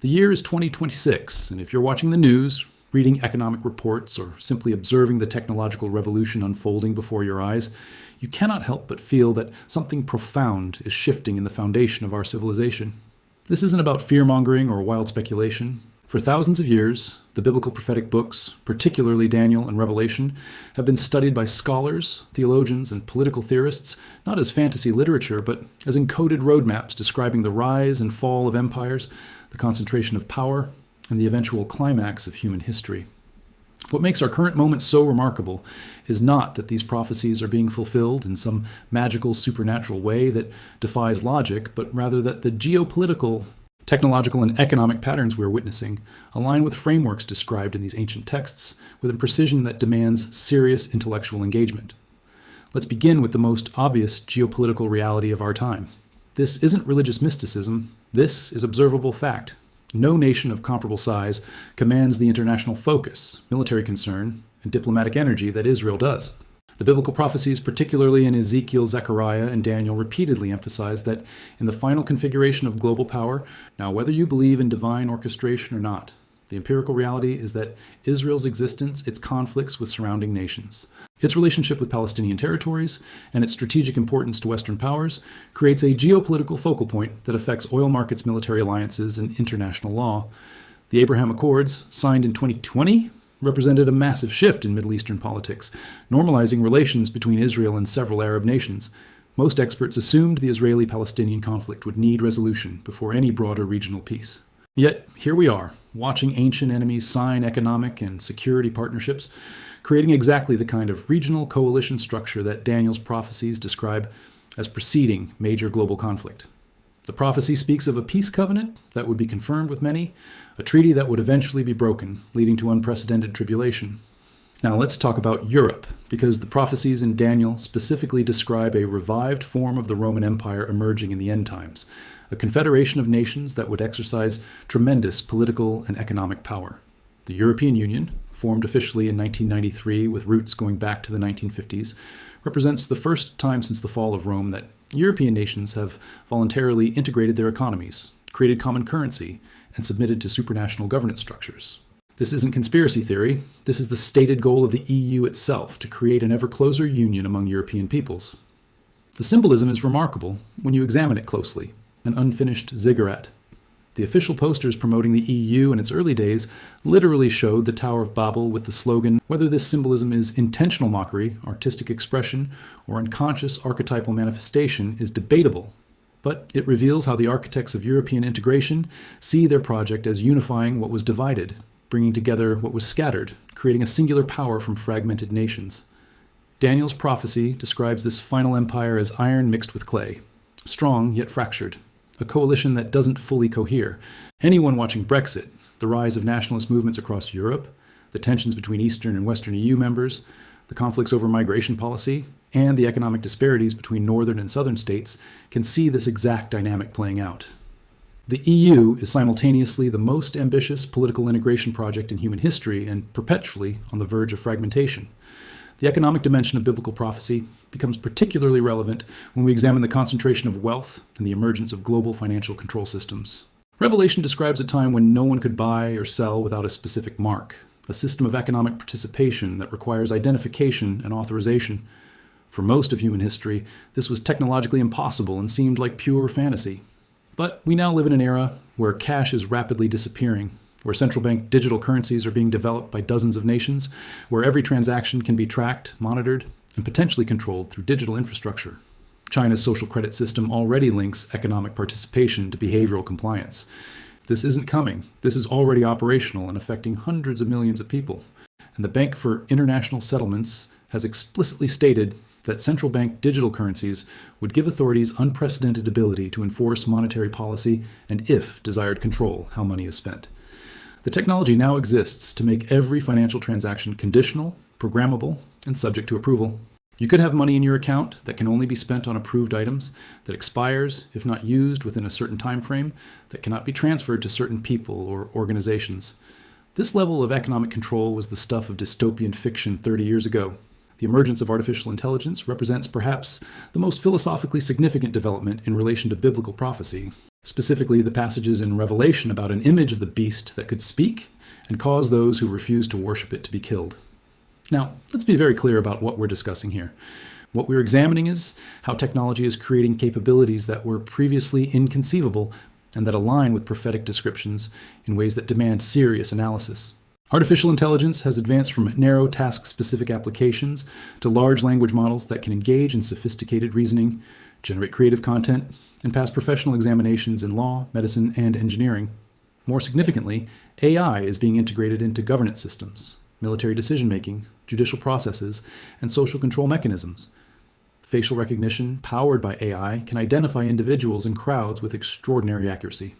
The year is 2026, and if you're watching the news, reading economic reports, or simply observing the technological revolution unfolding before your eyes, you cannot help but feel that something profound is shifting in the foundation of our civilization. This isn't about fear-mongering or wild speculation. For thousands of years, the biblical prophetic books, particularly Daniel and Revelation, have been studied by scholars, theologians, and political theorists not as fantasy literature, but as encoded roadmaps describing the rise and fall of empires, the concentration of power, and the eventual climax of human history. What makes our current moment so remarkable is not that these prophecies are being fulfilled in some magical supernatural way that defies logic, but rather that the geopolitical, technological, and economic patterns we're witnessing align with frameworks described in these ancient texts with a precision that demands serious intellectual engagement. Let's begin with the most obvious geopolitical reality of our time. This isn't religious mysticism. This is observable fact. No nation of comparable size commands the international focus, military concern, and diplomatic energy that Israel does. The biblical prophecies, particularly in Ezekiel, Zechariah, and Daniel, repeatedly emphasize that in the final configuration of global power, now whether you believe in divine orchestration or not, the empirical reality is that Israel's existence, its conflicts with surrounding nations, its relationship with Palestinian territories, and its strategic importance to Western powers creates a geopolitical focal point that affects oil markets, military alliances, and international law. The Abraham Accords, signed in 2020, represented a massive shift in Middle Eastern politics, normalizing relations between Israel and several Arab nations. Most experts assumed the Israeli-Palestinian conflict would need resolution before any broader regional peace. Yet, here we are, watching ancient enemies sign economic and security partnerships, creating exactly the kind of regional coalition structure that Daniel's prophecies describe as preceding major global conflict. The prophecy speaks of a peace covenant that would be confirmed with many, a treaty that would eventually be broken, leading to unprecedented tribulation. Now let's talk about Europe, because the prophecies in Daniel specifically describe a revived form of the Roman Empire emerging in the end times, a confederation of nations that would exercise tremendous political and economic power. The European Union, formed officially in 1993 with roots going back to the 1950s, represents the first time since the fall of Rome that European nations have voluntarily integrated their economies, created common currency, and submitted to supranational governance structures. This isn't conspiracy theory. This is the stated goal of the EU itself, to create an ever closer union among European peoples. The symbolism is remarkable when you examine it closely. An unfinished ziggurat. The official posters promoting the EU in its early days literally showed the Tower of Babel with the slogan, whether this symbolism is intentional mockery, artistic expression, or unconscious archetypal manifestation is debatable. But it reveals how the architects of European integration see their project as unifying what was divided, bringing together what was scattered, creating a singular power from fragmented nations. Daniel's prophecy describes this final empire as iron mixed with clay, strong yet fractured. A coalition that doesn't fully cohere. Anyone watching Brexit, the rise of nationalist movements across Europe, the tensions between Eastern and Western EU members, the conflicts over migration policy, and the economic disparities between northern and southern states can see this exact dynamic playing out. The EU is simultaneously the most ambitious political integration project in human history and perpetually on the verge of fragmentation. The economic dimension of biblical prophecy becomes particularly relevant when we examine the concentration of wealth and the emergence of global financial control systems. Revelation describes a time when no one could buy or sell without a specific mark, a system of economic participation that requires identification and authorization. For most of human history, this was technologically impossible and seemed like pure fantasy. But we now live in an era where cash is rapidly disappearing, where central bank digital currencies are being developed by dozens of nations, where every transaction can be tracked, monitored, and potentially controlled through digital infrastructure. China's social credit system already links economic participation to behavioral compliance. This isn't coming. This is already operational and affecting hundreds of millions of people. And the Bank for International Settlements has explicitly stated that central bank digital currencies would give authorities unprecedented ability to enforce monetary policy and, if desired, control how money is spent. The technology now exists to make every financial transaction conditional, programmable, and subject to approval. You could have money in your account that can only be spent on approved items, that expires if not used within a certain time frame, that cannot be transferred to certain people or organizations. This level of economic control was the stuff of dystopian fiction 30 years ago. The emergence of artificial intelligence represents perhaps the most philosophically significant development in relation to biblical prophecy. specifically the passages in Revelation about an image of the beast that could speak and cause those who refused to worship it to be killed. Now, let's be very clear about what we're discussing here. What we're examining is how technology is creating capabilities that were previously inconceivable and that align with prophetic descriptions in ways that demand serious analysis. Artificial intelligence has advanced from narrow task-specific applications to large language models that can engage in sophisticated reasoning, generate creative content, and pass professional examinations in law, medicine, and engineering. More significantly, AI is being integrated into governance systems, military decision-making, judicial processes, and social control mechanisms. Facial recognition, powered by AI, can identify individuals and crowds with extraordinary accuracy.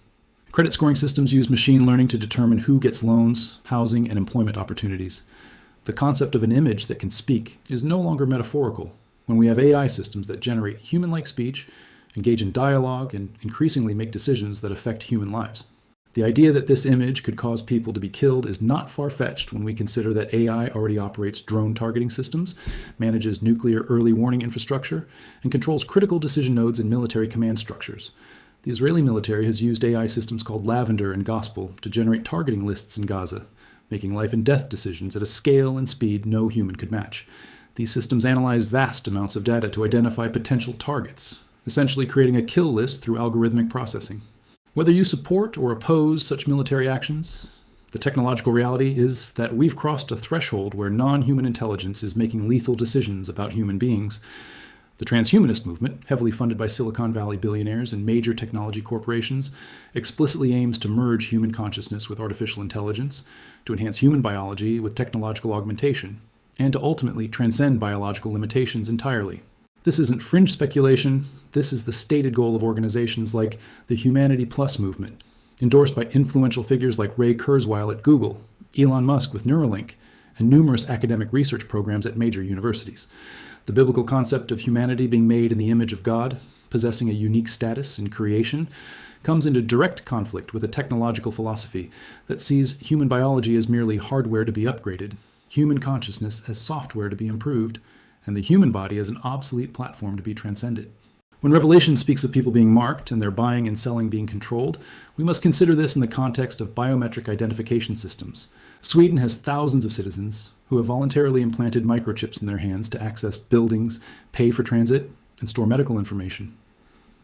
Credit scoring systems use machine learning to determine who gets loans, housing, and employment opportunities. The concept of an image that can speak is no longer metaphorical when we have AI systems that generate human-like speech, engage in dialogue, and increasingly make decisions that affect human lives. The idea that this image could cause people to be killed is not far-fetched when we consider that AI already operates drone targeting systems, manages nuclear early warning infrastructure, and controls critical decision nodes in military command structures. The Israeli military has used AI systems called Lavender and Gospel to generate targeting lists in Gaza, making life and death decisions at a scale and speed no human could match. These systems analyze vast amounts of data to identify potential targets, essentially creating a kill list through algorithmic processing. Whether you support or oppose such military actions, the technological reality is that we've crossed a threshold where non-human intelligence is making lethal decisions about human beings. The transhumanist movement, heavily funded by Silicon Valley billionaires and major technology corporations, explicitly aims to merge human consciousness with artificial intelligence, to enhance human biology with technological augmentation, and to ultimately transcend biological limitations entirely. This isn't fringe speculation. This is the stated goal of organizations like the Humanity Plus movement, endorsed by influential figures like Ray Kurzweil at Google, Elon Musk with Neuralink, and numerous academic research programs at major universities. The biblical concept of humanity being made in the image of God, possessing a unique status in creation, comes into direct conflict with a technological philosophy that sees human biology as merely hardware to be upgraded, human consciousness as software to be improved, and the human body as an obsolete platform to be transcended. When Revelation speaks of people being marked and their buying and selling being controlled, we must consider this in the context of biometric identification systems. Sweden has thousands of citizens who have voluntarily implanted microchips in their hands to access buildings, pay for transit, and store medical information.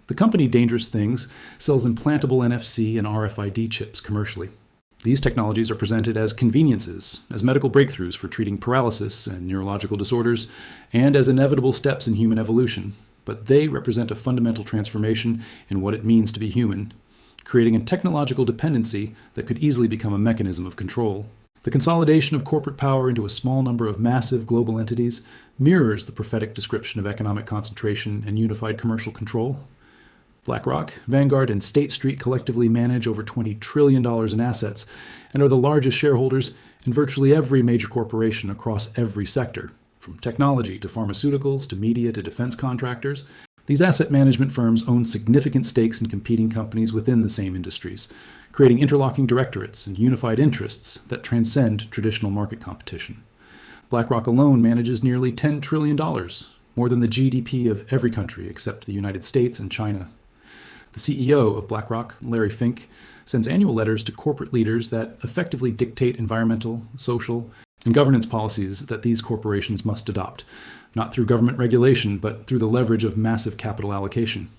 The company Dangerous Things sells implantable NFC and RFID chips commercially. These technologies are presented as conveniences, as medical breakthroughs for treating paralysis and neurological disorders, and as inevitable steps in human evolution. But they represent a fundamental transformation in what it means to be human, creating a technological dependency that could easily become a mechanism of control. The consolidation of corporate power into a small number of massive global entities mirrors the prophetic description of economic concentration and unified commercial control. BlackRock, Vanguard, and State Street collectively manage over $20 trillion in assets and are the largest shareholders in virtually every major corporation across every sector, from technology to pharmaceuticals to media to defense contractors. These asset management firms own significant stakes in competing companies within the same industries, creating interlocking directorates and unified interests that transcend traditional market competition. BlackRock alone manages nearly $10 trillion, more than the GDP of every country except the United States and China. The CEO of BlackRock, Larry Fink, sends annual letters to corporate leaders that effectively dictate environmental, social, and governance policies that these corporations must adopt, not through government regulation, but through the leverage of massive capital allocation.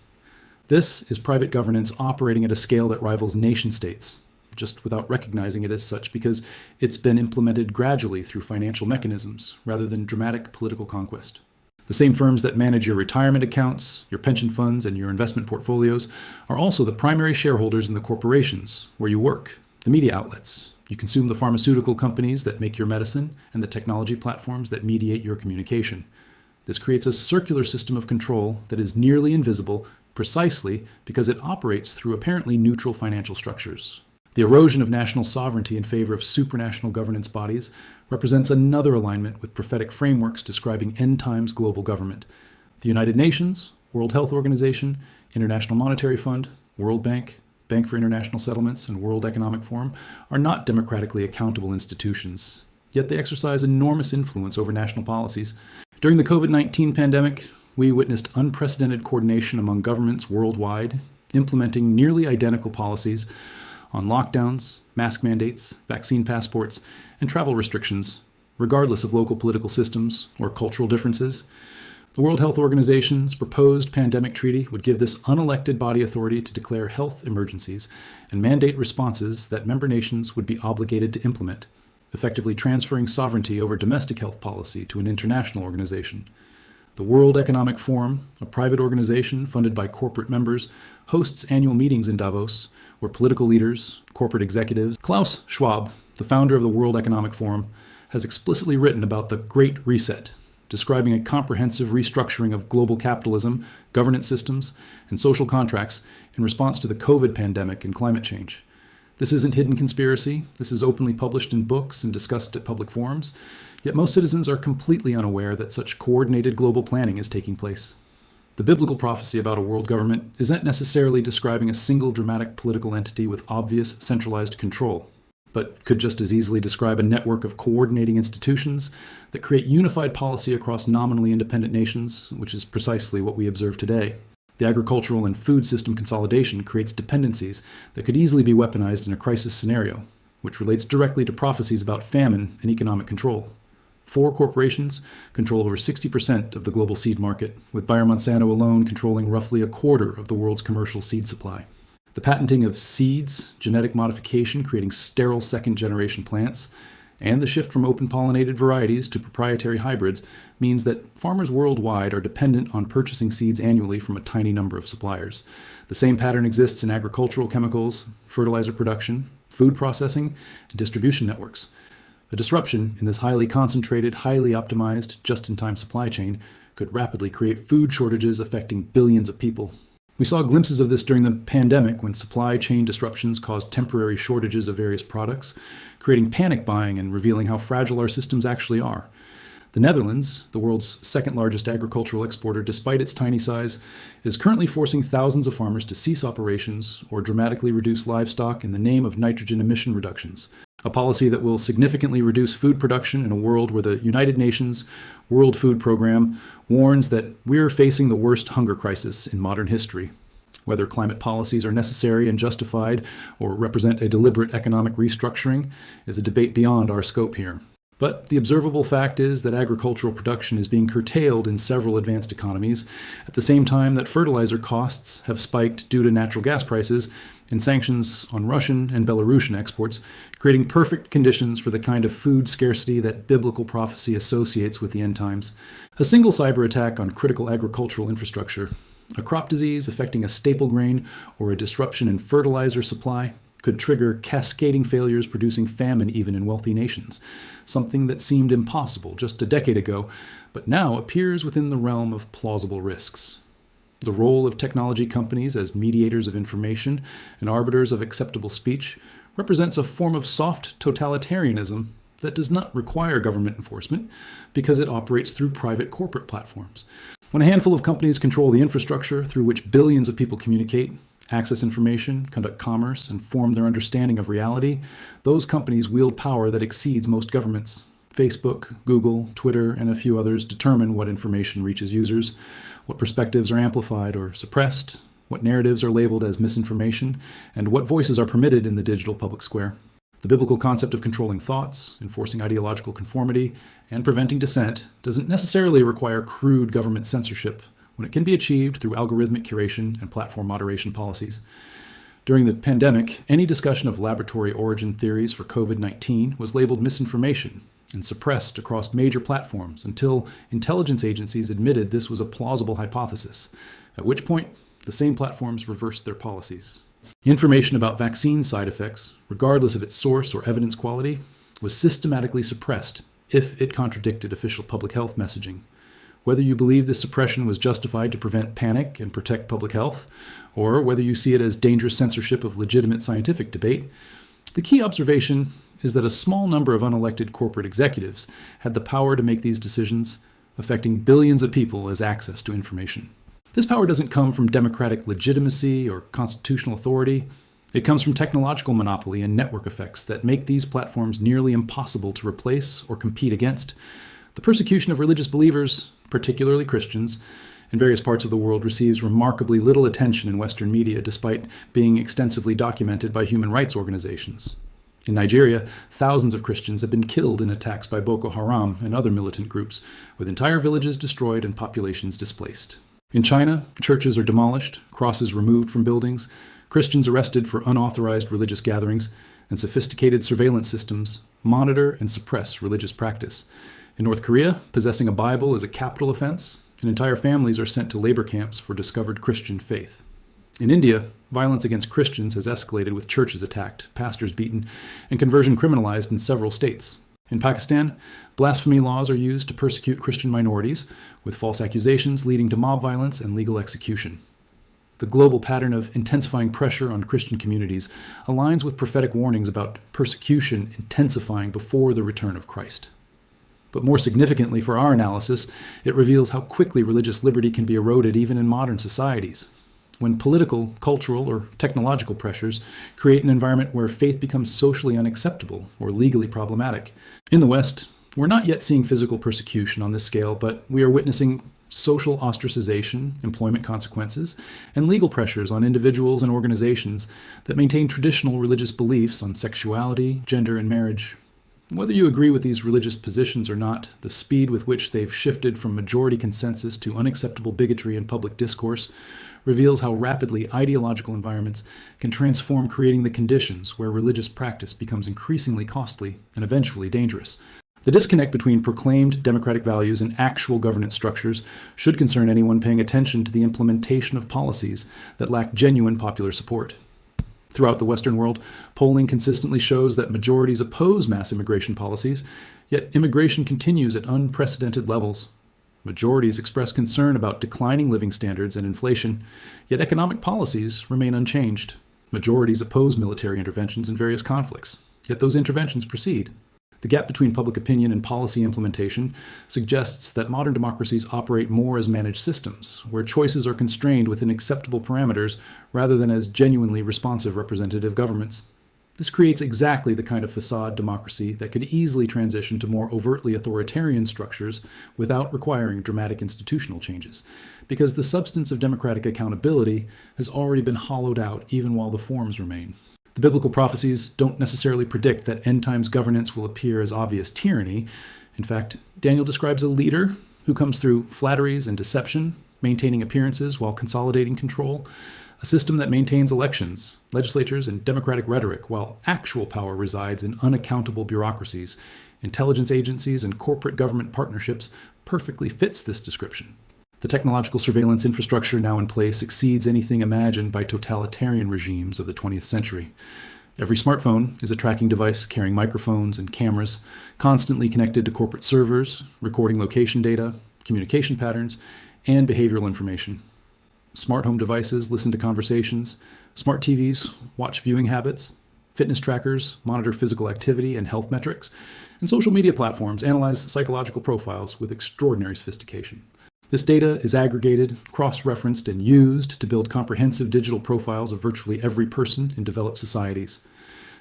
This is private governance operating at a scale that rivals nation-states, just without recognizing it as such because it's been implemented gradually through financial mechanisms rather than dramatic political conquest. The same firms that manage your retirement accounts, your pension funds, and your investment portfolios are also the primary shareholders in the corporations where you work, the media outlets. You consume the pharmaceutical companies that make your medicine and the technology platforms that mediate your communication. This creates a circular system of control that is nearly invisible precisely because it operates through apparently neutral financial structures. The erosion of national sovereignty in favor of supranational governance bodies represents another alignment with prophetic frameworks describing end times global government. The United Nations, World Health Organization, International Monetary Fund, World Bank, Bank for International Settlements, and World Economic Forum are not democratically accountable institutions, yet they exercise enormous influence over national policies. During the COVID-19 pandemic, we witnessed unprecedented coordination among governments worldwide, implementing nearly identical policies on lockdowns, mask mandates, vaccine passports, and travel restrictions, regardless of local political systems or cultural differences. The World Health Organization's proposed pandemic treaty would give this unelected body authority to declare health emergencies and mandate responses that member nations would be obligated to implement, effectively transferring sovereignty over domestic health policy to an international organization. The World Economic Forum, a private organization funded by corporate members, hosts annual meetings in Davos where political leaders, corporate executives. Klaus Schwab, the founder of the World Economic Forum, has explicitly written about the Great Reset, describing a comprehensive restructuring of global capitalism, governance systems, and social contracts in response to the COVID pandemic and climate change. This isn't hidden conspiracy. This is openly published in books and discussed at public forums. Yet most citizens are completely unaware that such coordinated global planning is taking place. The biblical prophecy about a world government isn't necessarily describing a single dramatic political entity with obvious centralized control, but could just as easily describe a network of coordinating institutions that create unified policy across nominally independent nations, which is precisely what we observe today. The agricultural and food system consolidation creates dependencies that could easily be weaponized in a crisis scenario, which relates directly to prophecies about famine and economic control. 4 corporations control over 60% of the global seed market, with Bayer Monsanto alone controlling roughly a quarter of the world's commercial seed supply. The patenting of seeds, genetic modification creating sterile second-generation plants, and the shift from open-pollinated varieties to proprietary hybrids means that farmers worldwide are dependent on purchasing seeds annually from a tiny number of suppliers. The same pattern exists in agricultural chemicals, fertilizer production, food processing, and distribution networks. A disruption in this highly concentrated, highly optimized, just-in-time supply chain could rapidly create food shortages affecting billions of people. We saw glimpses of this during the pandemic when supply chain disruptions caused temporary shortages of various products, creating panic buying and revealing how fragile our systems actually are. The Netherlands, the world's second-largest agricultural exporter despite its tiny size, is currently forcing thousands of farmers to cease operations or dramatically reduce livestock in the name of nitrogen emission reductions, a policy that will significantly reduce food production in a world where the United Nations World Food Program warns that we're facing the worst hunger crisis in modern history. Whether climate policies are necessary and justified or represent a deliberate economic restructuring is a debate beyond our scope here. But the observable fact is that agricultural production is being curtailed in several advanced economies, at the same time that fertilizer costs have spiked due to natural gas prices and sanctions on Russian and Belarusian exports, creating perfect conditions for the kind of food scarcity that biblical prophecy associates with the end times. A single cyber attack on critical agricultural infrastructure, a crop disease affecting a staple grain, or a disruption in fertilizer supply could trigger cascading failures producing famine even in wealthy nations, something that seemed impossible just a decade ago, but now appears within the realm of plausible risks. The role of technology companies as mediators of information and arbiters of acceptable speech represents a form of soft totalitarianism that does not require government enforcement because it operates through private corporate platforms. When a handful of companies control the infrastructure through which billions of people communicate, access information, conduct commerce, and form their understanding of reality, those companies wield power that exceeds most governments. Facebook, Google, Twitter, and a few others determine what information reaches users, what perspectives are amplified or suppressed, what narratives are labeled as misinformation, and what voices are permitted in the digital public square. The biblical concept of controlling thoughts, enforcing ideological conformity, and preventing dissent doesn't necessarily require crude government censorship when it can be achieved through algorithmic curation and platform moderation policies. During the pandemic, any discussion of laboratory origin theories for COVID-19 was labeled misinformation and suppressed across major platforms until intelligence agencies admitted this was a plausible hypothesis, at which point the same platforms reversed their policies. Information about vaccine side effects, regardless of its source or evidence quality, was systematically suppressed if it contradicted official public health messaging. Whether you believe this suppression was justified to prevent panic and protect public health, or whether you see it as dangerous censorship of legitimate scientific debate, the key observation is that a small number of unelected corporate executives had the power to make these decisions, affecting billions of people as access to information. This power doesn't come from democratic legitimacy or constitutional authority. It comes from technological monopoly and network effects that make these platforms nearly impossible to replace or compete against. The persecution of religious believers, particularly Christians, in various parts of the world receives remarkably little attention in Western media despite being extensively documented by human rights organizations. In Nigeria, thousands of Christians have been killed in attacks by Boko Haram and other militant groups, with entire villages destroyed and populations displaced. In China, churches are demolished, crosses removed from buildings, Christians arrested for unauthorized religious gatherings, and sophisticated surveillance systems monitor and suppress religious practice. In North Korea, possessing a Bible is a capital offense, and entire families are sent to labor camps for discovered Christian faith. In India, violence against Christians has escalated with churches attacked, pastors beaten, and conversion criminalized in several states. In Pakistan, blasphemy laws are used to persecute Christian minorities, with false accusations leading to mob violence and legal execution. The global pattern of intensifying pressure on Christian communities aligns with prophetic warnings about persecution intensifying before the return of Christ. But more significantly for our analysis, it reveals how quickly religious liberty can be eroded even in modern societies. When political, cultural, or technological pressures create an environment where faith becomes socially unacceptable or legally problematic. In the West, we're not yet seeing physical persecution on this scale, but we are witnessing social ostracization, employment consequences, and legal pressures on individuals and organizations that maintain traditional religious beliefs on sexuality, gender, and marriage. Whether you agree with these religious positions or not, the speed with which they've shifted from majority consensus to unacceptable bigotry in public discourse reveals how rapidly ideological environments can transform, creating the conditions where religious practice becomes increasingly costly and eventually dangerous. The disconnect between proclaimed democratic values and actual governance structures should concern anyone paying attention to the implementation of policies that lack genuine popular support. Throughout the Western world, polling consistently shows that majorities oppose mass immigration policies, yet immigration continues at unprecedented levels. Majorities express concern about declining living standards and inflation, yet economic policies remain unchanged. Majorities oppose military interventions in various conflicts, yet those interventions proceed. The gap between public opinion and policy implementation suggests that modern democracies operate more as managed systems, where choices are constrained within acceptable parameters rather than as genuinely responsive representative governments. This creates exactly the kind of facade democracy that could easily transition to more overtly authoritarian structures without requiring dramatic institutional changes, because the substance of democratic accountability has already been hollowed out even while the forms remain. The biblical prophecies don't necessarily predict that end times governance will appear as obvious tyranny. In fact, Daniel describes a leader who comes through flatteries and deception, maintaining appearances while consolidating control, a system that maintains elections, legislatures, and democratic rhetoric, while actual power resides in unaccountable bureaucracies. Intelligence agencies and corporate government partnerships perfectly fits this description. The technological surveillance infrastructure now in place exceeds anything imagined by totalitarian regimes of the 20th century. Every smartphone is a tracking device carrying microphones and cameras, constantly connected to corporate servers, recording location data, communication patterns, and behavioral information. Smart home devices listen to conversations, smart TVs watch viewing habits, fitness trackers monitor physical activity and health metrics, and social media platforms analyze psychological profiles with extraordinary sophistication. This data is aggregated, cross-referenced, and used to build comprehensive digital profiles of virtually every person in developed societies.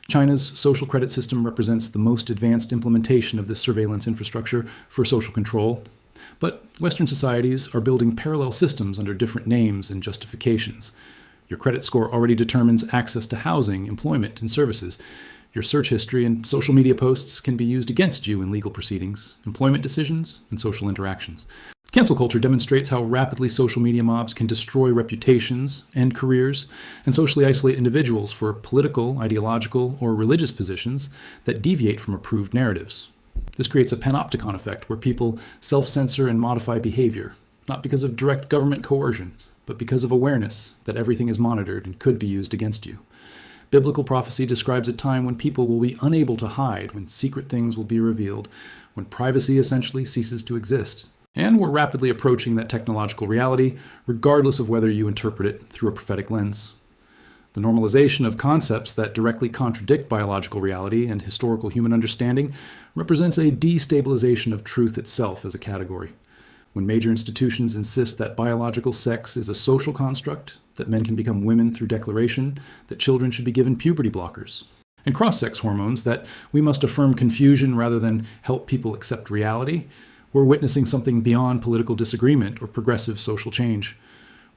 China's social credit system represents the most advanced implementation of this surveillance infrastructure for social control. But Western societies are building parallel systems under different names and justifications. Your credit score already determines access to housing, employment, and services. Your search history and social media posts can be used against you in legal proceedings, employment decisions, and social interactions. Cancel culture demonstrates how rapidly social media mobs can destroy reputations, end careers, and socially isolate individuals for political, ideological, or religious positions that deviate from approved narratives. This creates a panopticon effect where people self-censor and modify behavior, not because of direct government coercion, but because of awareness that everything is monitored and could be used against you. Biblical prophecy describes a time when people will be unable to hide, when secret things will be revealed, when privacy essentially ceases to exist. And we're rapidly approaching that technological reality, regardless of whether you interpret it through a prophetic lens. The normalization of concepts that directly contradict biological reality and historical human understanding represents a destabilization of truth itself as a category. When major institutions insist that biological sex is a social construct, that men can become women through declaration, that children should be given puberty blockers, and cross-sex hormones, that we must affirm confusion rather than help people accept reality, We're witnessing something beyond political disagreement or progressive social change.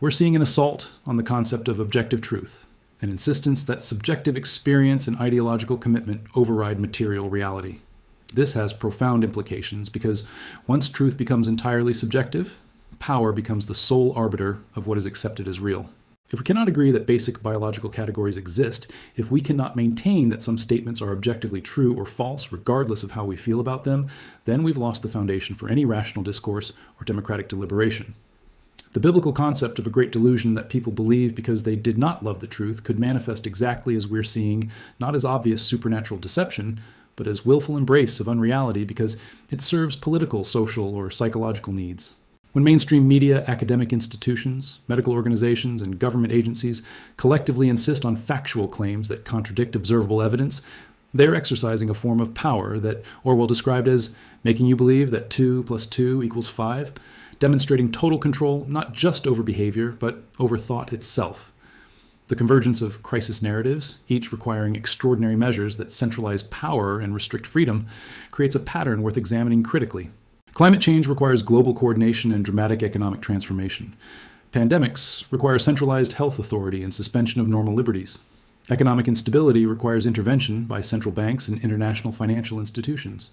We're seeing an assault on the concept of objective truth, an insistence that subjective experience and ideological commitment override material reality. This has profound implications because once truth becomes entirely subjective, power becomes the sole arbiter of what is accepted as real. If we cannot agree that basic biological categories exist, if we cannot maintain that some statements are objectively true or false regardless of how we feel about them, then we've lost the foundation for any rational discourse or democratic deliberation. The biblical concept of a great delusion that people believe because they did not love the truth could manifest exactly as we're seeing, not as obvious supernatural deception, but as willful embrace of unreality because it serves political, social, or psychological needs. When mainstream media, academic institutions, medical organizations, and government agencies collectively insist on factual claims that contradict observable evidence, they're exercising a form of power that Orwell described as making you believe that 2 + 2 = 5, demonstrating total control not just over behavior, but over thought itself. The convergence of crisis narratives, each requiring extraordinary measures that centralize power and restrict freedom, creates a pattern worth examining critically. Climate change requires global coordination and dramatic economic transformation. Pandemics require centralized health authority and suspension of normal liberties. Economic instability requires intervention by central banks and international financial institutions.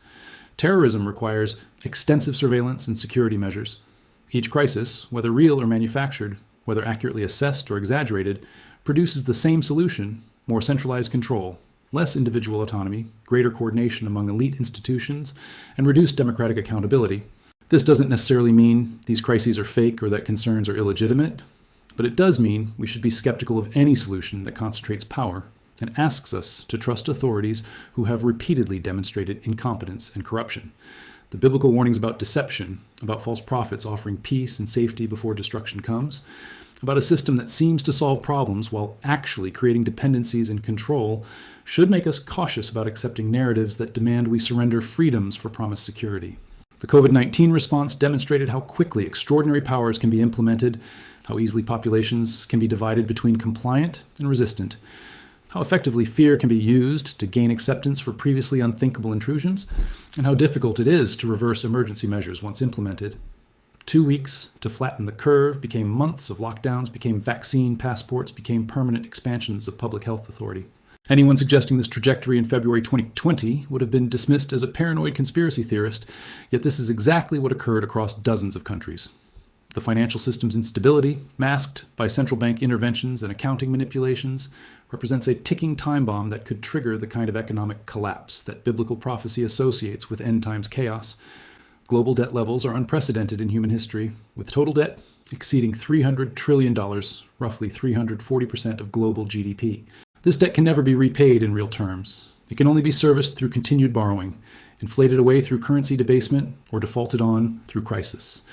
Terrorism requires extensive surveillance and security measures. Each crisis, whether real or manufactured, whether accurately assessed or exaggerated, produces the same solution: more centralized control, less individual autonomy, greater coordination among elite institutions, and reduced democratic accountability. This doesn't necessarily mean these crises are fake or that concerns are illegitimate, but it does mean we should be skeptical of any solution that concentrates power and asks us to trust authorities who have repeatedly demonstrated incompetence and corruption. The biblical warnings about deception, about false prophets offering peace and safety before destruction comes, about a system that seems to solve problems while actually creating dependencies and control, should make us cautious about accepting narratives that demand we surrender freedoms for promised security. The COVID-19 response demonstrated how quickly extraordinary powers can be implemented, how easily populations can be divided between compliant and resistant, how effectively fear can be used to gain acceptance for previously unthinkable intrusions, and how difficult it is to reverse emergency measures once implemented. 2 weeks to flatten the curve became months of lockdowns, became vaccine passports, became permanent expansions of public health authority. Anyone suggesting this trajectory in February 2020 would have been dismissed as a paranoid conspiracy theorist, yet this is exactly what occurred across dozens of countries. The financial system's instability, masked by central bank interventions and accounting manipulations, represents a ticking time bomb that could trigger the kind of economic collapse that biblical prophecy associates with end times chaos. Global debt levels are unprecedented in human history, with total debt exceeding $300 trillion, roughly 340% of global GDP. This debt can never be repaid in real terms. It can only be serviced through continued borrowing, inflated away through currency debasement, or defaulted on through crisis.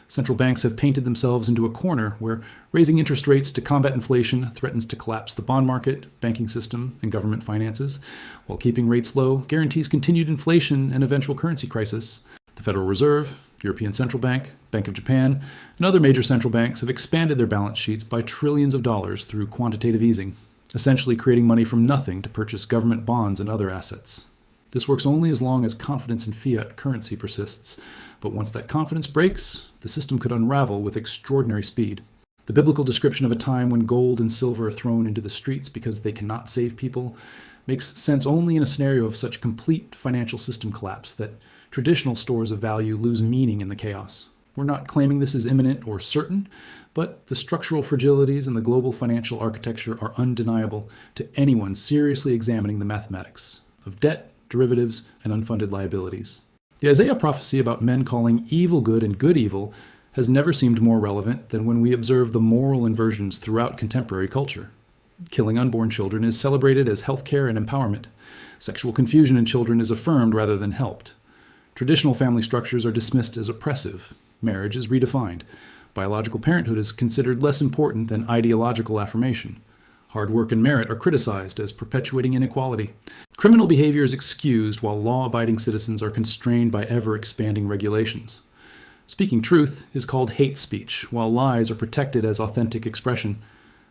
Central banks have painted themselves into a corner where raising interest rates to combat inflation threatens to collapse the bond market, banking system, and government finances, while keeping rates low guarantees continued inflation and eventual currency crisis. The Federal Reserve, European Central Bank, Bank of Japan, and other major central banks have expanded their balance sheets by trillions of dollars through quantitative easing, essentially creating money from nothing to purchase government bonds and other assets. This works only as long as confidence in fiat currency persists, but once that confidence breaks, the system could unravel with extraordinary speed. The biblical description of a time when gold and silver are thrown into the streets because they cannot save people makes sense only in a scenario of such complete financial system collapse that traditional stores of value lose meaning in the chaos. We're not claiming this is imminent or certain, but the structural fragilities in the global financial architecture are undeniable to anyone seriously examining the mathematics of debt, derivatives, and unfunded liabilities. The Isaiah prophecy about men calling evil good and good evil has never seemed more relevant than when we observe the moral inversions throughout contemporary culture. Killing unborn children is celebrated as healthcare and empowerment. Sexual confusion in children is affirmed rather than helped. Traditional family structures are dismissed as oppressive. Marriage is redefined. Biological parenthood is considered less important than ideological affirmation. Hard work and merit are criticized as perpetuating inequality. Criminal behavior is excused while law-abiding citizens are constrained by ever-expanding regulations. Speaking truth is called hate speech, while lies are protected as authentic expression.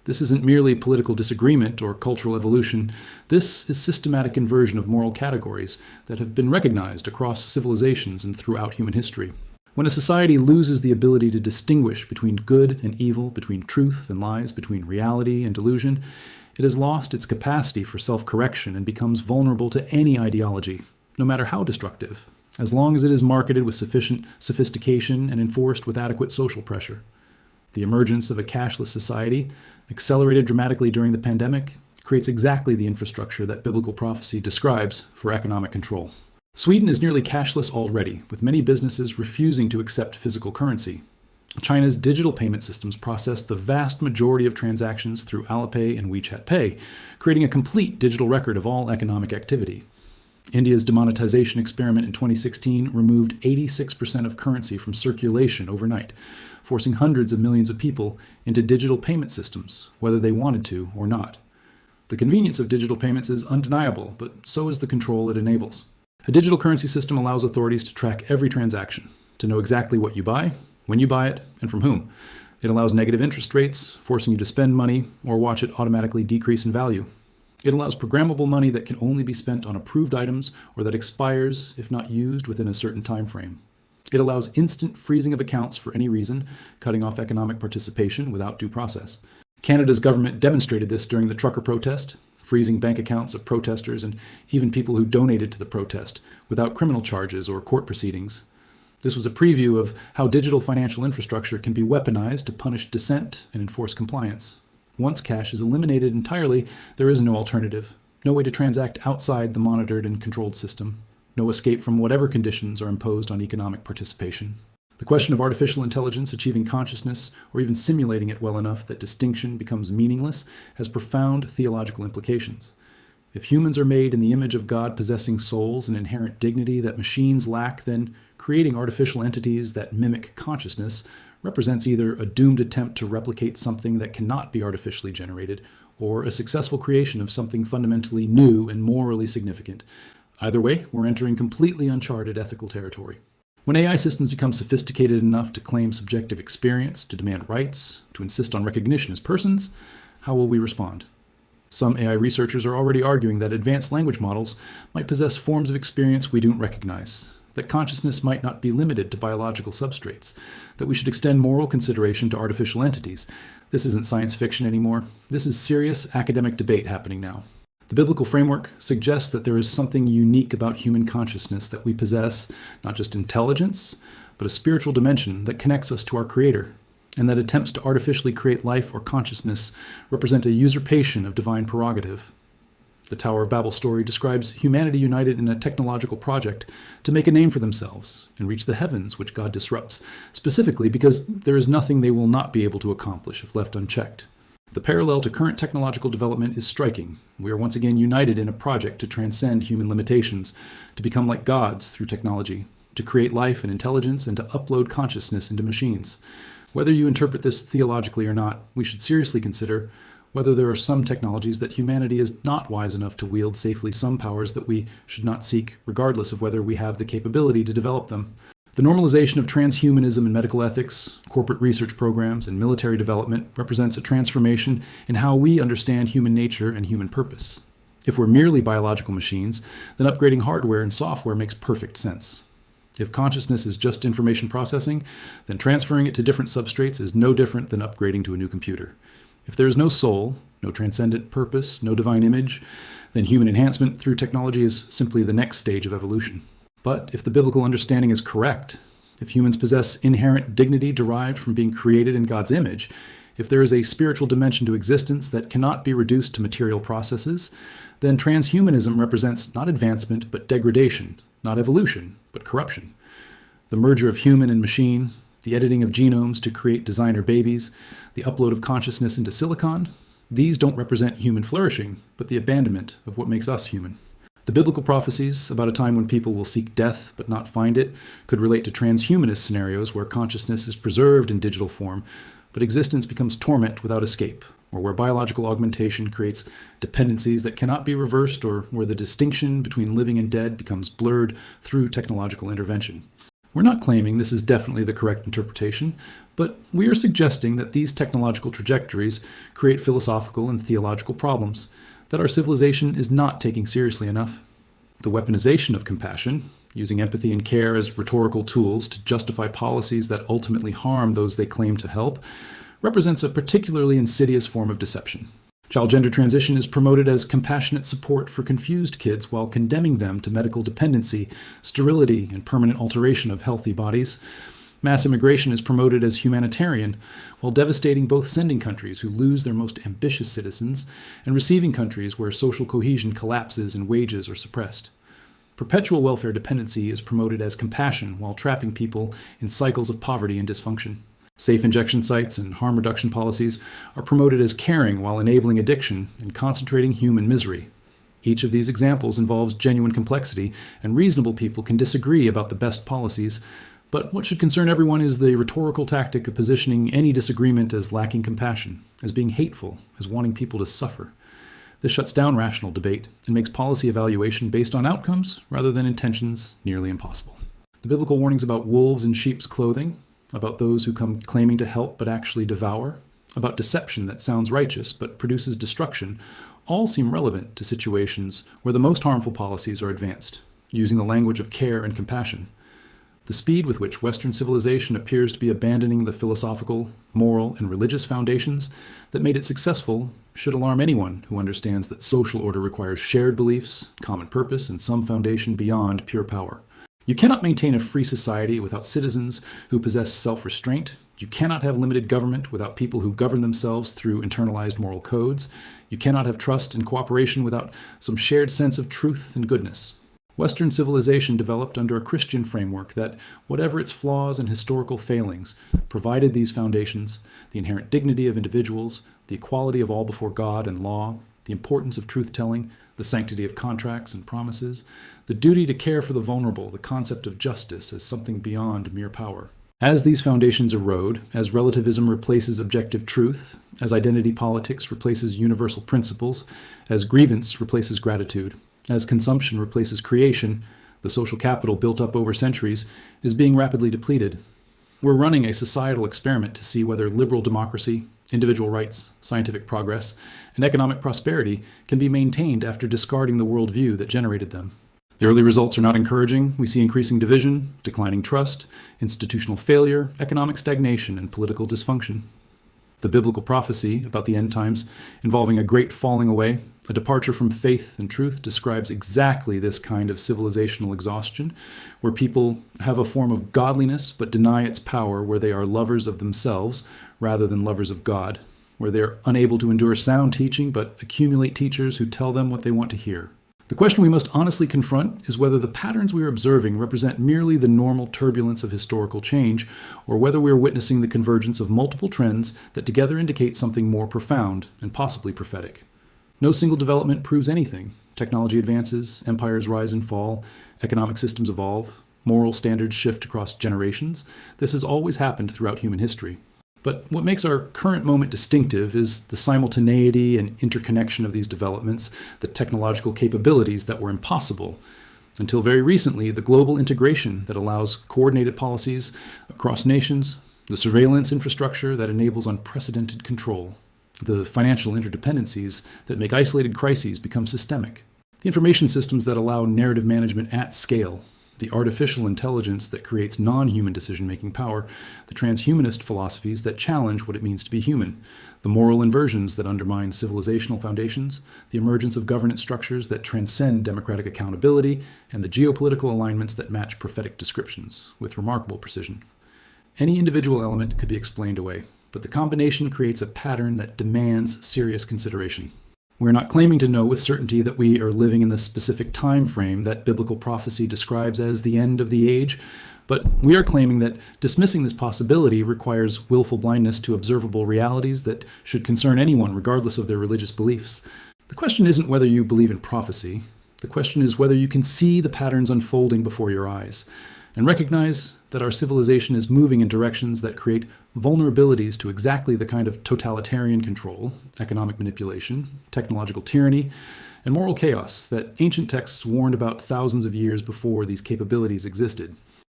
This isn't merely political disagreement or cultural evolution. This is systematic inversion of moral categories that have been recognized across civilizations and throughout human history. When a society loses the ability to distinguish between good and evil, between truth and lies, between reality and delusion, it has lost its capacity for self-correction and becomes vulnerable to any ideology, no matter how destructive, as long as it is marketed with sufficient sophistication and enforced with adequate social pressure. The emergence of a cashless society, accelerated dramatically during the pandemic, creates exactly the infrastructure that biblical prophecy describes for economic control. Sweden is nearly cashless already, with many businesses refusing to accept physical currency. China's digital payment systems process the vast majority of transactions through Alipay and WeChat Pay, creating a complete digital record of all economic activity. India's demonetization experiment in 2016 removed 86% of currency from circulation overnight, forcing hundreds of millions of people into digital payment systems, whether they wanted to or not. The convenience of digital payments is undeniable, but so is the control it enables. A digital currency system allows authorities to track every transaction, to know exactly what you buy, when you buy it, and from whom. It allows negative interest rates, forcing you to spend money or watch it automatically decrease in value. It allows programmable money that can only be spent on approved items or that expires if not used within a certain time frame. It allows instant freezing of accounts for any reason, cutting off economic participation without due process. Canada's government demonstrated this during the trucker protest, freezing bank accounts of protesters and even people who donated to the protest without criminal charges or court proceedings. This was a preview of how digital financial infrastructure can be weaponized to punish dissent and enforce compliance. Once cash is eliminated entirely, there is no alternative, no way to transact outside the monitored and controlled system, no escape from whatever conditions are imposed on economic participation. The question of artificial intelligence achieving consciousness or even simulating it well enough that distinction becomes meaningless has profound theological implications. If humans are made in the image of God possessing souls and inherent dignity that machines lack, then creating artificial entities that mimic consciousness represents either a doomed attempt to replicate something that cannot be artificially generated or a successful creation of something fundamentally new and morally significant. Either way, we're entering completely uncharted ethical territory. When AI systems become sophisticated enough to claim subjective experience, to demand rights, to insist on recognition as persons, how will we respond? Some AI researchers are already arguing that advanced language models might possess forms of experience we don't recognize, that consciousness might not be limited to biological substrates, that we should extend moral consideration to artificial entities. This isn't science fiction anymore. This is serious academic debate happening now. The biblical framework suggests that there is something unique about human consciousness, that we possess not just intelligence, but a spiritual dimension that connects us to our Creator, and that attempts to artificially create life or consciousness represent a usurpation of divine prerogative. The Tower of Babel story describes humanity united in a technological project to make a name for themselves and reach the heavens, which God disrupts, specifically because there is nothing they will not be able to accomplish if left unchecked. The parallel to current technological development is striking. We are once again united in a project to transcend human limitations, to become like gods through technology, to create life and intelligence, and to upload consciousness into machines. Whether you interpret this theologically or not, we should seriously consider whether there are some technologies that humanity is not wise enough to wield safely, some powers that we should not seek, regardless of whether we have the capability to develop them. The normalization of transhumanism in medical ethics, corporate research programs, and military development represents a transformation in how we understand human nature and human purpose. If we're merely biological machines, then upgrading hardware and software makes perfect sense. If consciousness is just information processing, then transferring it to different substrates is no different than upgrading to a new computer. If there is no soul, no transcendent purpose, no divine image, then human enhancement through technology is simply the next stage of evolution. But if the biblical understanding is correct, if humans possess inherent dignity derived from being created in God's image, if there is a spiritual dimension to existence that cannot be reduced to material processes, then transhumanism represents not advancement but degradation, not evolution but corruption. The merger of human and machine, the editing of genomes to create designer babies, the upload of consciousness into silicon, these don't represent human flourishing, but the abandonment of what makes us human. The biblical prophecies about a time when people will seek death but not find it could relate to transhumanist scenarios where consciousness is preserved in digital form, but existence becomes torment without escape, or where biological augmentation creates dependencies that cannot be reversed, or where the distinction between living and dead becomes blurred through technological intervention. We're not claiming this is definitely the correct interpretation, but we are suggesting that these technological trajectories create philosophical and theological problems that our civilization is not taking seriously enough. The weaponization of compassion, using empathy and care as rhetorical tools to justify policies that ultimately harm those they claim to help, represents a particularly insidious form of deception. Child gender transition is promoted as compassionate support for confused kids while condemning them to medical dependency, sterility, and permanent alteration of healthy bodies. Mass immigration is promoted as humanitarian, while devastating both sending countries who lose their most ambitious citizens and receiving countries where social cohesion collapses and wages are suppressed. Perpetual welfare dependency is promoted as compassion while trapping people in cycles of poverty and dysfunction. Safe injection sites and harm reduction policies are promoted as caring while enabling addiction and concentrating human misery. Each of these examples involves genuine complexity, and reasonable people can disagree about the best policies, but what should concern everyone is the rhetorical tactic of positioning any disagreement as lacking compassion, as being hateful, as wanting people to suffer. This shuts down rational debate and makes policy evaluation based on outcomes rather than intentions nearly impossible. The biblical warnings about wolves in sheep's clothing, about those who come claiming to help but actually devour, about deception that sounds righteous but produces destruction, all seem relevant to situations where the most harmful policies are advanced, using the language of care and compassion. The speed with which Western civilization appears to be abandoning the philosophical, moral, and religious foundations that made it successful should alarm anyone who understands that social order requires shared beliefs, common purpose, and some foundation beyond pure power. You cannot maintain a free society without citizens who possess self-restraint. You cannot have limited government without people who govern themselves through internalized moral codes. You cannot have trust and cooperation without some shared sense of truth and goodness. Western civilization developed under a Christian framework that, whatever its flaws and historical failings, provided these foundations: the inherent dignity of individuals, the equality of all before God and law, the importance of truth-telling, the sanctity of contracts and promises, the duty to care for the vulnerable, the concept of justice as something beyond mere power. As these foundations erode, as relativism replaces objective truth, as identity politics replaces universal principles, as grievance replaces gratitude, as consumption replaces creation, the social capital built up over centuries is being rapidly depleted. We're running a societal experiment to see whether liberal democracy, individual rights, scientific progress, and economic prosperity can be maintained after discarding the worldview that generated them. The early results are not encouraging. We see increasing division, declining trust, institutional failure, economic stagnation, and political dysfunction. The biblical prophecy about the end times involving a great falling away, a departure from faith and truth, describes exactly this kind of civilizational exhaustion, where people have a form of godliness but deny its power, where they are lovers of themselves rather than lovers of God, where they are unable to endure sound teaching but accumulate teachers who tell them what they want to hear. The question we must honestly confront is whether the patterns we are observing represent merely the normal turbulence of historical change, or whether we are witnessing the convergence of multiple trends that together indicate something more profound and possibly prophetic. No single development proves anything. Technology advances, empires rise and fall, economic systems evolve, moral standards shift across generations. This has always happened throughout human history. But what makes our current moment distinctive is the simultaneity and interconnection of these developments, the technological capabilities that were impossible. Until very recently, the global integration that allows coordinated policies across nations, the surveillance infrastructure that enables unprecedented control, the financial interdependencies that make isolated crises become systemic, the information systems that allow narrative management at scale, the artificial intelligence that creates non-human decision-making power, the transhumanist philosophies that challenge what it means to be human, the moral inversions that undermine civilizational foundations, the emergence of governance structures that transcend democratic accountability, and the geopolitical alignments that match prophetic descriptions with remarkable precision. Any individual element could be explained away, but the combination creates a pattern that demands serious consideration. We're not claiming to know with certainty that we are living in the specific time frame that biblical prophecy describes as the end of the age, but we are claiming that dismissing this possibility requires willful blindness to observable realities that should concern anyone regardless of their religious beliefs. The question isn't whether you believe in prophecy. The question is whether you can see the patterns unfolding before your eyes and recognize that our civilization is moving in directions that create vulnerabilities to exactly the kind of totalitarian control, economic manipulation, technological tyranny, and moral chaos that ancient texts warned about thousands of years before these capabilities existed.